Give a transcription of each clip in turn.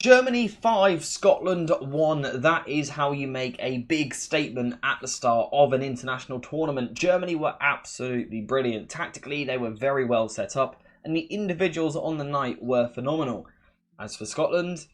Germany 5, Scotland 1. That is how you make a big statement at the start of an international tournament. Germany were absolutely brilliant. Tactically, they were very well set up, and the individuals on the night were phenomenal. As for Scotland,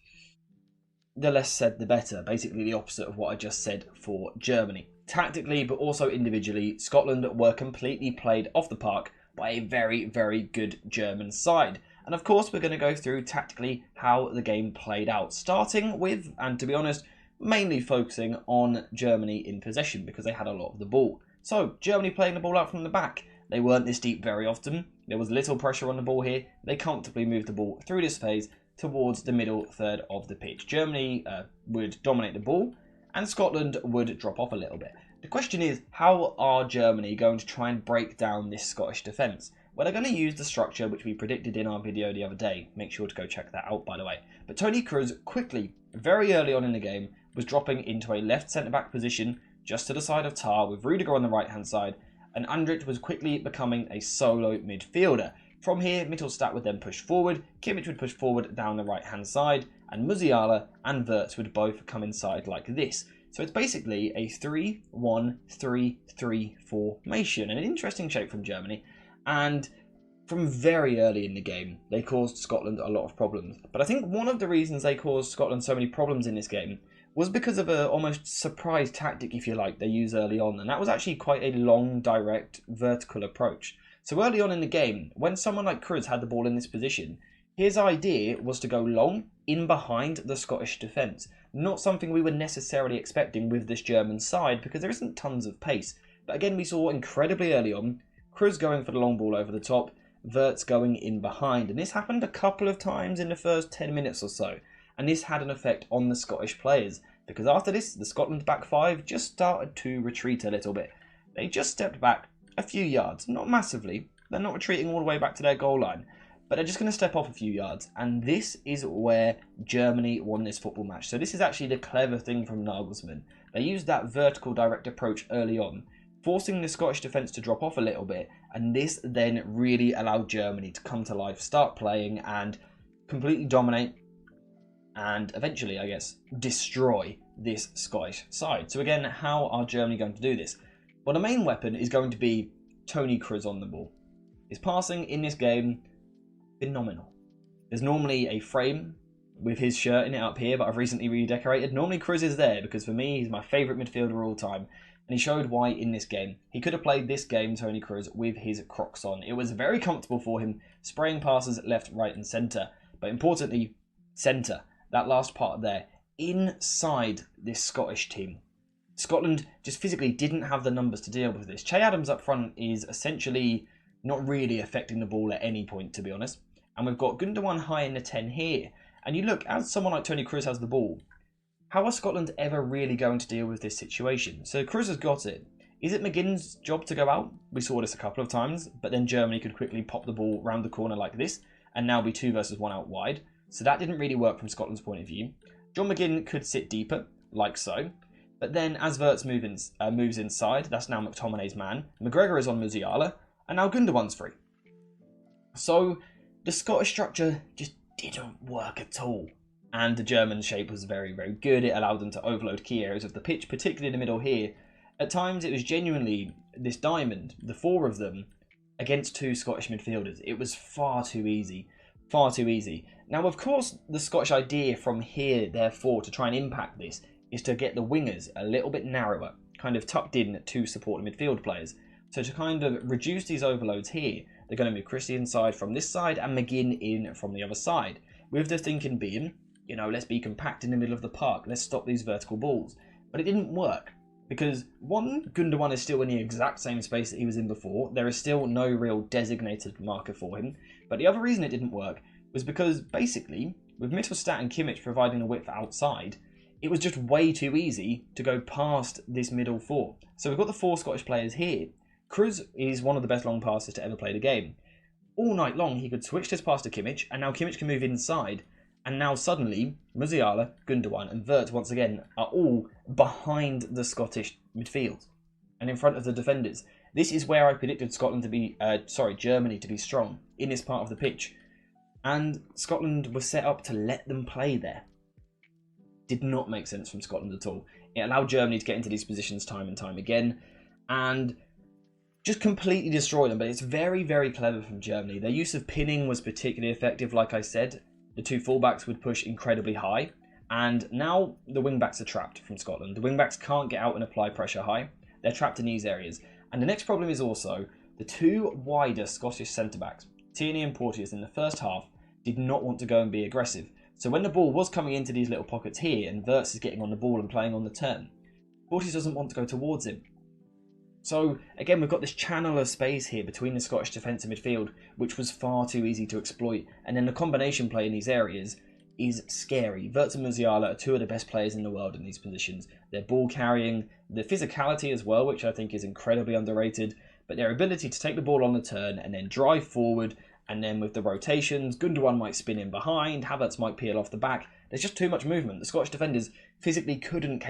the less said the better. Basically the opposite of what I just said for Germany. Tactically, but also individually, Scotland were completely played off the park by a very, very good German side. And of course, we're going to go through tactically how the game played out, starting with, and to be honest, mainly focusing on Germany in possession because they had a lot of the ball. So, Germany playing the ball out from the back. They weren't this deep very often. There was little pressure on the ball here. They comfortably moved the ball through this phase towards the middle third of the pitch. Germany would dominate the ball, and Scotland would drop off a little bit. The question is, how are Germany going to try and break down this Scottish defence? Well, they're going to use the structure which we predicted in our video the other day. Make sure to go check that out, by the way. But Toni Kroos quickly, very early on in the game, was dropping into a left centre-back position just to the side of Tar with Rudiger on the right-hand side, and Andrich was quickly becoming a solo midfielder. From here, Mittelstadt would then push forward, Kimmich would push forward down the right-hand side, and Musiala and Wirtz would both come inside like this. So it's basically a 3-1-3-3 formation, an interesting shape from Germany. And from very early in the game, they caused Scotland a lot of problems. But I think one of the reasons they caused Scotland so many problems in this game was because of an almost surprise tactic, if you like, they used early on. And that was actually quite a long, direct, vertical approach. So early on in the game, when someone like Kroos had the ball in this position, his idea was to go long in behind the Scottish defence. Not something we were necessarily expecting with this German side because there isn't tons of pace. But again, we saw incredibly early on Kroos going for the long ball over the top, Wirtz going in behind. And this happened a couple of times in the first 10 minutes or so. And this had an effect on the Scottish players. Because after this, the Scotland back five just started to retreat a little bit. They just stepped back a few yards. Not massively. They're not retreating all the way back to their goal line. But they're just going to step off a few yards. And this is where Germany won this football match. So this is actually the clever thing from Nagelsmann. They used that vertical direct approach early on, forcing the Scottish defence to drop off a little bit, and this then really allowed Germany to come to life, start playing, and completely dominate, and eventually, I guess, destroy this Scottish side. So again, how are Germany going to do this? Well, the main weapon is going to be Toni Kroos on the ball. His passing in this game, phenomenal. There's normally a frame with his shirt in it up here, but I've recently redecorated. Normally Kroos is there, because for me, he's my favourite midfielder of all time. And he showed why in this game. He could have played this game, Toni Kroos, with his Crocs on. It was very comfortable for him, spraying passes left, right and centre. But importantly, centre, that last part there, inside this Scottish team. Scotland just physically didn't have the numbers to deal with this. Che Adams up front is essentially not really affecting the ball at any point, to be honest. And we've got Gundogan high in the 10 here. And you look, as someone like Toni Kroos has the ball, how are Scotland ever really going to deal with this situation? So Kroos has got it. Is it McGinn's job to go out? We saw this a couple of times, but then Germany could quickly pop the ball round the corner like this, and now be 2 versus 1 out wide. So that didn't really work from Scotland's point of view. John McGinn could sit deeper, like so. But then as Wirtz moves inside, that's now McTominay's man. McGregor is on Musiala, and now Gundogan's free. So the Scottish structure just didn't work at all. And the German shape was very, very good. It allowed them to overload key areas of the pitch, particularly in the middle here. At times, it was genuinely this diamond, the 4 of them, against 2 Scottish midfielders. It was far too easy. Far too easy. Now, of course, the Scottish idea from here, therefore, to try and impact this, is to get the wingers a little bit narrower, kind of tucked in at 2 supporting midfield players. So to kind of reduce these overloads here, they're going to move Christie inside from this side and McGinn in from the other side. With the thinking being, you know, let's be compact in the middle of the park. Let's stop these vertical balls. But it didn't work. Because, one, Gundogan is still in the exact same space that he was in before. There is still no real designated marker for him. But the other reason it didn't work was because, basically, with Mittelstadt and Kimmich providing the width outside, it was just way too easy to go past this middle 4. So we've got the 4 Scottish players here. Kroos is one of the best long passers to ever play the game. All night long, he could switch this pass to Kimmich, and now Kimmich can move inside. And now suddenly, Musiala, Gundogan and Wirtz once again are all behind the Scottish midfield and in front of the defenders. This is where I predicted Germany to be strong, in this part of the pitch. And Scotland was set up to let them play there. did not make sense from Scotland at all. It allowed Germany to get into these positions time and time again, and just completely destroy them. But it's very, very clever from Germany. Their use of pinning was particularly effective. Like I said, the two fullbacks would push incredibly high, and now the wing-backs are trapped from Scotland. The wing-backs can't get out and apply pressure high. They're trapped in these areas. And the next problem is also the two wider Scottish centre-backs, Tierney and Porteous, in the first half, did not want to go and be aggressive. So when the ball was coming into these little pockets here, and Wirtz is getting on the ball and playing on the turn, Porteous doesn't want to go towards him. So again, we've got this channel of space here between the Scottish defence and midfield, which was far too easy to exploit. And then the combination play in these areas is scary. Wirtz and Musiala are two of the best players in the world in these positions. Their ball carrying, the physicality as well, which I think is incredibly underrated, but their ability to take the ball on the turn and then drive forward, and then with the rotations, Gundogan might spin in behind, Havertz might peel off the back. There's just too much movement. The Scottish defenders physically couldn't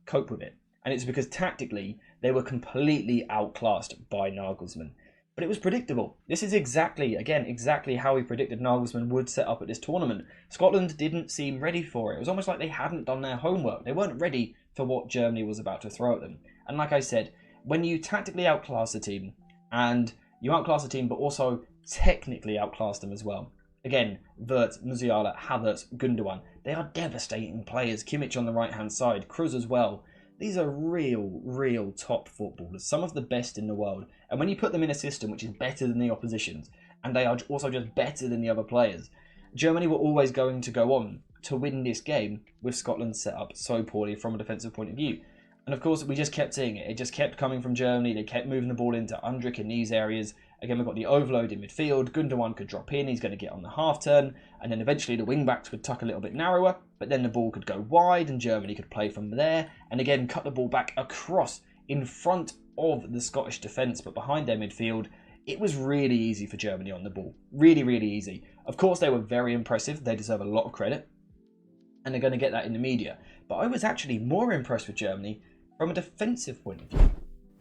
cope with it. And it's because tactically, they were completely outclassed by Nagelsmann. But it was predictable. This is exactly how we predicted Nagelsmann would set up at this tournament. Scotland didn't seem ready for it. It was almost like they hadn't done their homework. They weren't ready for what Germany was about to throw at them. And like I said, when you tactically outclass a team, and you outclass a team but also technically outclass them as well. Again, Wirtz, Musiala, Havertz, Gundogan, they are devastating players. Kimmich on the right-hand side, Kroos as well. These are real top footballers, some of the best in the world. And when you put them in a system which is better than the opposition's, and they are also just better than the other players, Germany were always going to go on to win this game with Scotland set up so poorly from a defensive point of view. And of course, we just kept seeing it. It just kept coming from Germany. They kept moving the ball into Undrick in these areas. Again, we've got the overload in midfield. Gundogan could drop in. He's going to get on the half turn. And then eventually the wing-backs would tuck a little bit narrower. But then the ball could go wide and Germany could play from there. And again, cut the ball back across in front of the Scottish defence, but behind their midfield. It was really easy for Germany on the ball. Really, really easy. Of course, they were very impressive. They deserve a lot of credit. And they're going to get that in the media. But I was actually more impressed with Germany from a defensive point of view.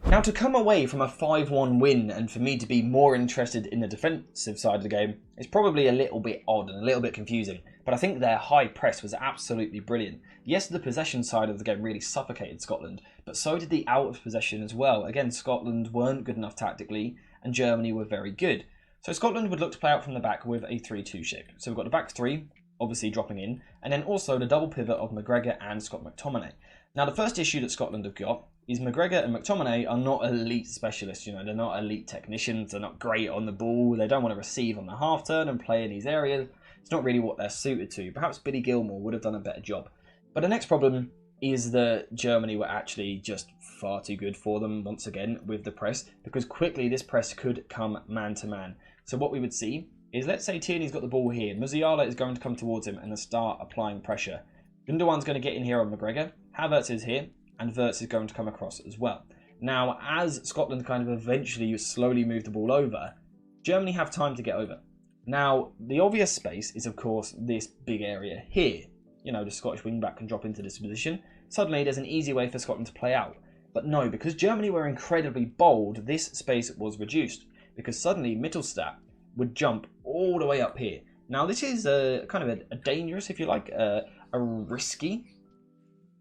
Now, to come away from a 5-1 win and for me to be more interested in the defensive side of the game is probably a little bit odd and a little bit confusing, but I think their high press was absolutely brilliant. Yes, the possession side of the game really suffocated Scotland, but so did the out of possession as well. Again, Scotland weren't good enough tactically and Germany were very good. So Scotland would look to play out from the back with a 3-2 shape. So we've got the back three, obviously dropping in, and then also the double pivot of McGregor and Scott McTominay. Now, the first issue that Scotland have got is McGregor and McTominay are not elite specialists. You know, they're not elite technicians. They're not great on the ball. They don't want to receive on the half turn and play in these areas. It's not really what they're suited to. Perhaps Billy Gilmour would have done a better job. But the next problem is that Germany were actually just far too good for them once again with the press, because quickly this press could come man to man. So what we would see is, let's say Tierney's got the ball here. Musiala is going to come towards him and start applying pressure. Gundogan's going to get in here on McGregor. Havertz is here, and Wirtz is going to come across as well. Now, as Scotland kind of eventually slowly move the ball over, Germany have time to get over. Now, the obvious space is, of course, this big area here. You know, the Scottish wing-back can drop into this position. Suddenly, there's an easy way for Scotland to play out. But no, because Germany were incredibly bold, this space was reduced. Because suddenly, Mittelstadt would jump all the way up here. Now, this is kind of a dangerous, if you like, a risky,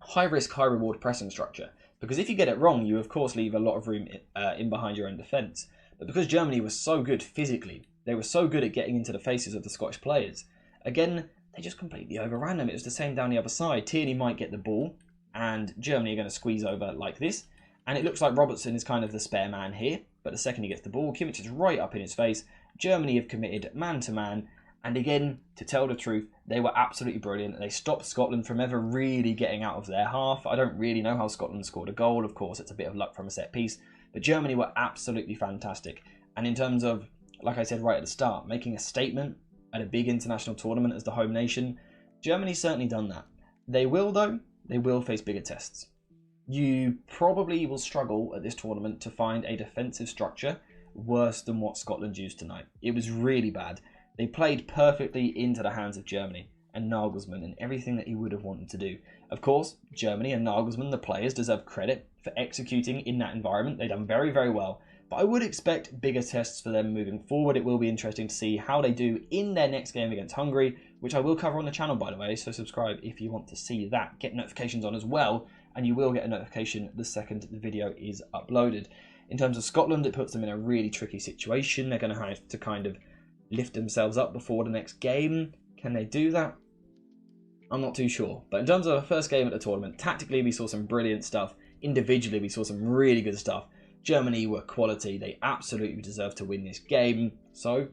high-risk, high-reward pressing structure. Because if you get it wrong, you of course leave a lot of room in behind your own defence. But because Germany was so good physically, they were so good at getting into the faces of the Scottish players, again, they just completely overran them. It was the same down the other side. Tierney might get the ball, and Germany are going to squeeze over like this. And it looks like Robertson is kind of the spare man here. But the second he gets the ball, Kimmich is right up in his face. Germany have committed man-to-man. And again, to tell the truth, they were absolutely brilliant. They stopped Scotland from ever really getting out of their half. I don't really know how Scotland scored a goal. Of course, it's a bit of luck from a set piece. But Germany were absolutely fantastic. And in terms of, like I said right at the start, making a statement at a big international tournament as the home nation, Germany's certainly done that. They will, though, they will face bigger tests. You probably will struggle at this tournament to find a defensive structure worse than what Scotland used tonight. It was really bad. They played perfectly into the hands of Germany and Nagelsmann and everything that he would have wanted to do. Of course, Germany and Nagelsmann, the players, deserve credit for executing in that environment. They've done very, very well. But I would expect bigger tests for them moving forward. It will be interesting to see how they do in their next game against Hungary, which I will cover on the channel, by the way, so subscribe if you want to see that. Get notifications on as well, and you will get a notification the second the video is uploaded. In terms of Scotland, it puts them in a really tricky situation. They're going to have to kind of lift themselves up before the next game. Can they do that? I'm not too sure. But in terms of our first game at the tournament, tactically we saw some brilliant stuff. Individually we saw some really good stuff. Germany were quality. They absolutely deserve to win this game. So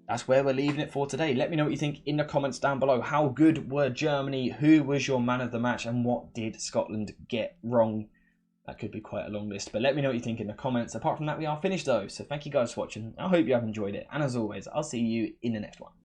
that's where we're leaving it for today. Let me know what you think in the comments down below. How good were Germany? Who was your man of the match? And what did Scotland get wrong? That could be quite a long list. But let me know what you think in the comments. Apart from that, we are finished though. So thank you guys for watching. I hope you have enjoyed it. And as always, I'll see you in the next one.